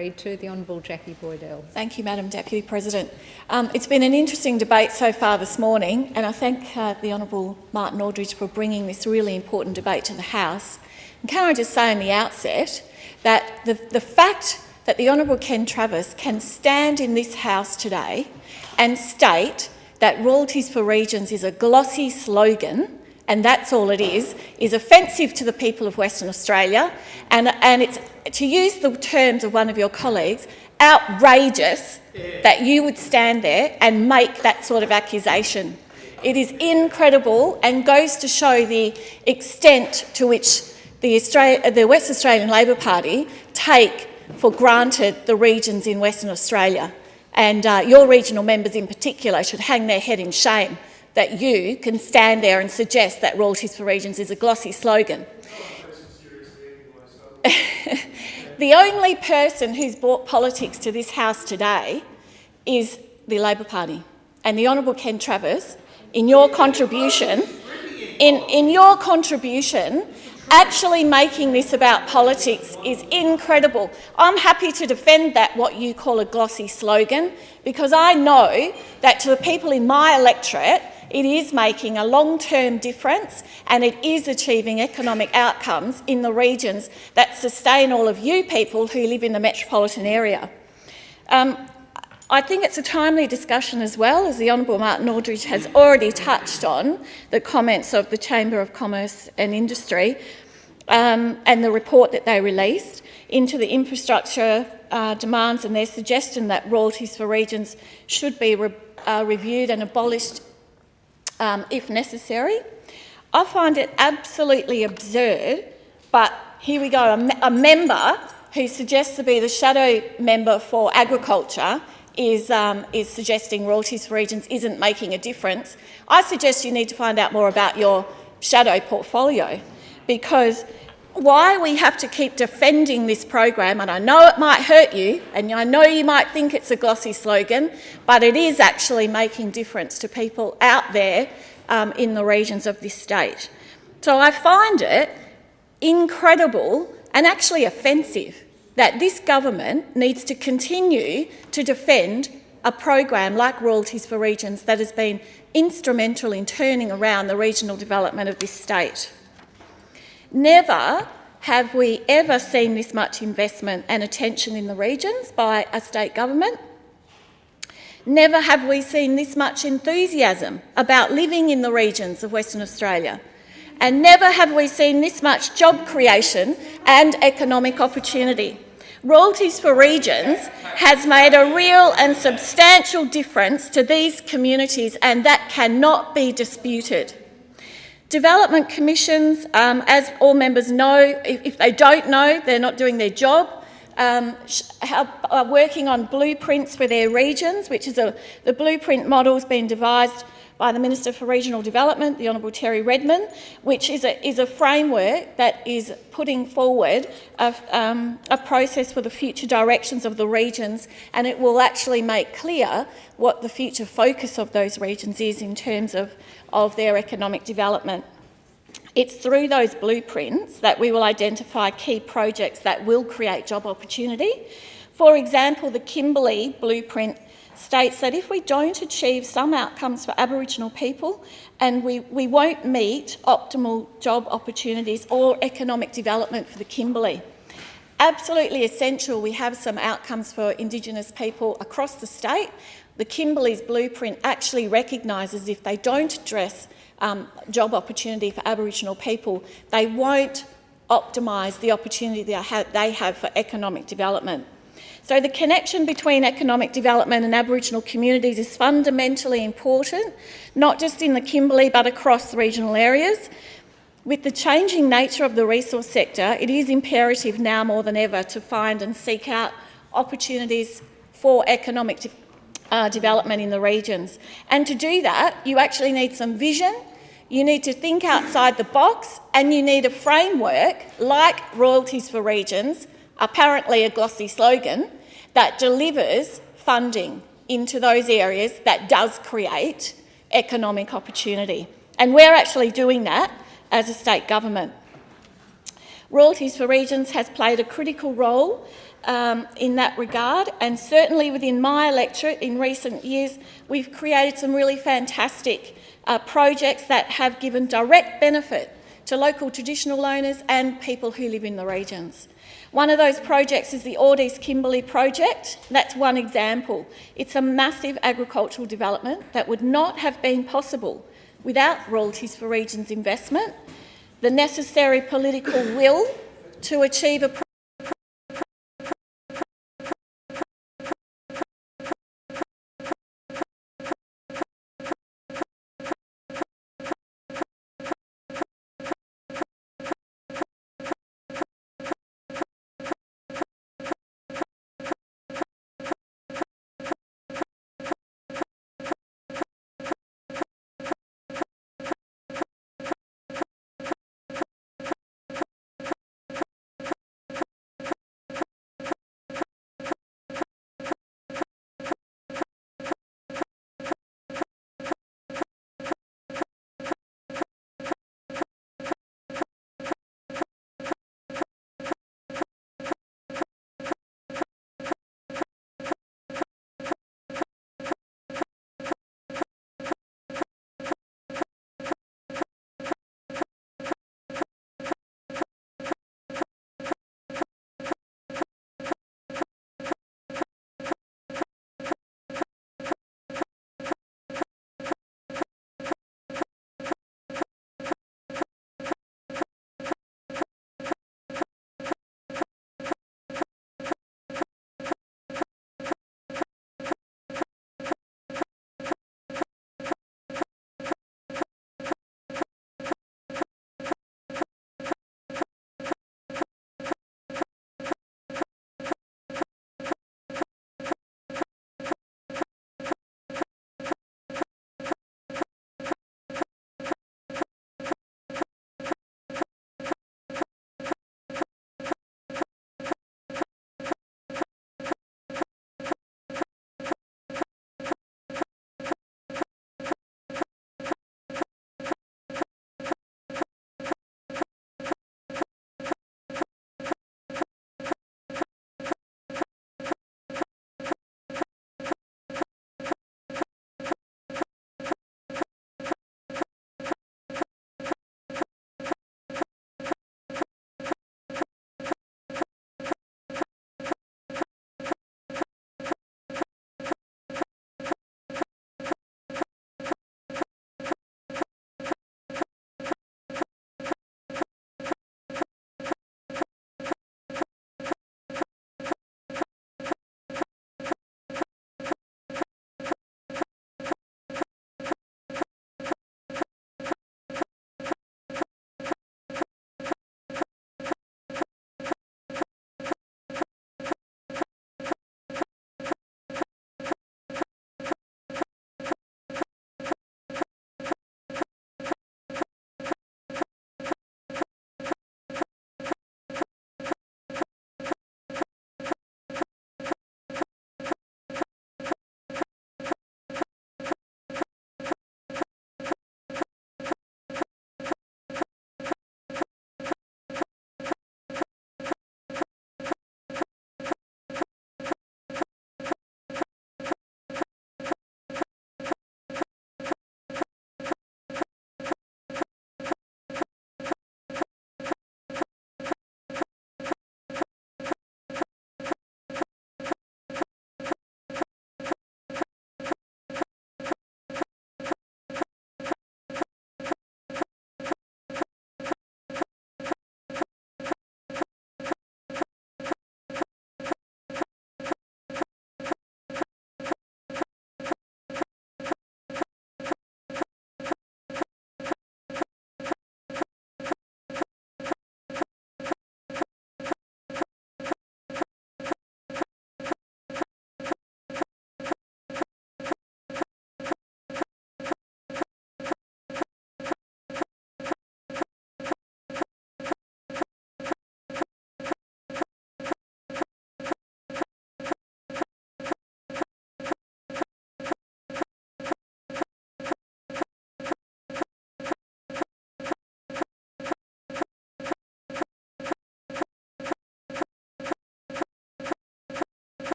agreed to. The Hon Jacqui Boydell. Thank you, Madam Deputy President. It's been an interesting debate so far this morning, and I thank the Honourable Martin Aldridge for bringing this really important debate to the House. And can I just say in the outset that the fact that the Honourable Ken Travis can stand in this House today and state that Royalties for Regions is a glossy slogan, and that's all it is offensive to the people of Western Australia, and it's, to use the terms of one of your colleagues, outrageous that you would stand there and make that sort of accusation. It is incredible and goes to show the extent to which the West Australian Labor Party take for granted the regions in Western Australia. And your regional members in particular should hang their head in shame that you can stand there and suggest that Royalties for Regions is a glossy slogan. The only person who's brought politics to this House today is the Labor Party. And the Honourable Ken Travis, in your contribution, actually making this about politics is incredible. I'm happy to defend that, what you call a glossy slogan, because I know that to the people in my electorate, it is making a long-term difference and it is achieving economic outcomes in the regions that sustain all of you people who live in the metropolitan area. I think it's a timely discussion as well, as the Honourable Martin Aldridge has already touched on the comments of the Chamber of Commerce and Industry and the report that they released into the infrastructure demands and their suggestion that Royalties for Regions should be reviewed and abolished if necessary. I find it absolutely absurd, but here we go, a member who suggests to be the shadow member for agriculture is suggesting Royalties for Regions isn't making a difference. I suggest you need to find out more about your shadow portfolio, because why we have to keep defending this program, and I know it might hurt you, and I know you might think it's a glossy slogan, but it is actually making difference to people out there in the regions of this state. So I find it incredible and actually offensive that this government needs to continue to defend a program like Royalties for Regions that has been instrumental in turning around the regional development of this state. Never have we ever seen this much investment and attention in the regions by a state government. Never have we seen this much enthusiasm about living in the regions of Western Australia. And never have we seen this much job creation and economic opportunity. Royalties for Regions has made a real and substantial difference to these communities, and that cannot be disputed. Development commissions, as all members know, if they don't know, they're not doing their job, are working on blueprints for their regions, which is the blueprint model has been devised by the Minister for Regional Development, the Honourable Terry Redmond, which is a framework that is putting forward a process for the future directions of the regions, and it will actually make clear what the future focus of those regions is in terms of their economic development. It's through those blueprints that we will identify key projects that will create job opportunity. For example, the Kimberley blueprint states that if we don't achieve some outcomes for Aboriginal people and we won't meet optimal job opportunities or economic development for the Kimberley. Absolutely essential we have some outcomes for Indigenous people across the state. The Kimberley's blueprint actually recognises if they don't address job opportunity for Aboriginal people, they won't optimise the opportunity they have for economic development. So the connection between economic development and Aboriginal communities is fundamentally important, not just in the Kimberley but across regional areas. With the changing nature of the resource sector, it is imperative now more than ever to find and seek out opportunities for economic development in the regions. And to do that, you actually need some vision, you need to think outside the box, and you need a framework like Royalties for Regions, apparently a glossy slogan, that delivers funding into those areas that does create economic opportunity. And we're actually doing that as a state government. Royalties for Regions has played a critical role in that regard, and certainly within my electorate in recent years, we've created some really fantastic projects that have given direct benefit to local traditional owners and people who live in the regions. One of those projects is the East Kimberley project. That's one example. It's a massive agricultural development that would not have been possible without Royalties for Regions investment, the necessary political will to achieve a